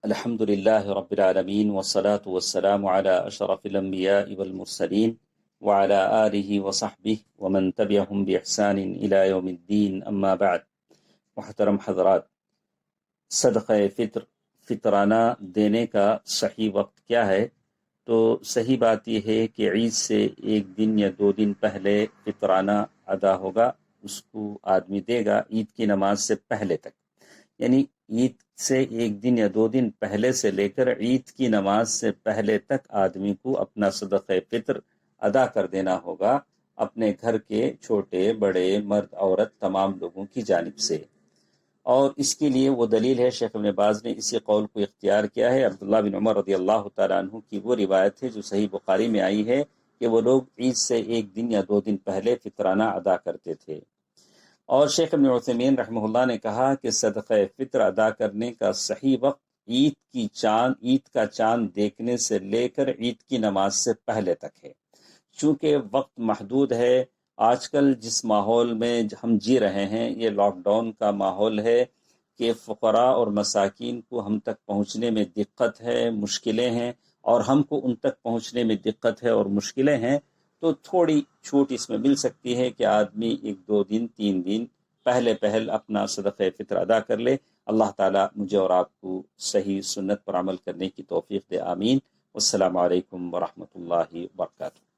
الحمد للہ رب العالمین والصلاة والسلام علی اشرف الانبیاء والمرسلین وعلی آلہ وصحبہ ومن تبعہم بإحسان الی یوم الدین اما بعد۔ محترم حضرات، صدقہ فطرانہ دینے کا صحیح وقت کیا ہے؟ تو صحیح بات یہ ہے کہ عید سے ایک دن یا 2 دن پہلے فطرانہ ادا ہوگا، اس کو آدمی دے گا عید کی نماز سے پہلے تک، یعنی عید سے 1 دن یا 2 دن پہلے سے لے کر عید کی نماز سے پہلے تک آدمی کو اپنا صدقہ فطر ادا کر دینا ہوگا اپنے گھر کے چھوٹے بڑے مرد عورت تمام لوگوں کی جانب سے۔ اور اس کے لیے وہ دلیل ہے، شیخ ابن باز نے اسی قول کو اختیار کیا ہے۔ عبداللہ بن عمر رضی اللہ تعالیٰ عنہ کی وہ روایت ہے جو صحیح بخاری میں آئی ہے کہ وہ لوگ عید سے 1 دن یا 2 دن پہلے فطرانہ ادا کرتے تھے۔ اور شیخ ابن عثیمین رحمہ اللہ نے کہا کہ صدقہ فطر ادا کرنے کا صحیح وقت عید کا چاند دیکھنے سے لے کر عید کی نماز سے پہلے تک ہے۔ چونکہ وقت محدود ہے، آج کل جس ماحول میں ہم جی رہے ہیں یہ لاک ڈاؤن کا ماحول ہے کہ فقراء اور مساکین کو ہم تک پہنچنے میں دقت ہے، مشکلیں ہیں، اور ہم کو ان تک پہنچنے میں دقت ہے اور مشکلیں ہیں، تو تھوڑی چھوٹ اس میں مل سکتی ہے کہ آدمی 1-2 دن 3 دن پہل اپنا صدقہ فطر ادا کر لے۔ اللہ تعالیٰ مجھے اور آپ کو صحیح سنت پر عمل کرنے کی توفیق دے، آمین۔ والسلام علیکم ورحمۃ اللہ وبرکاتہ۔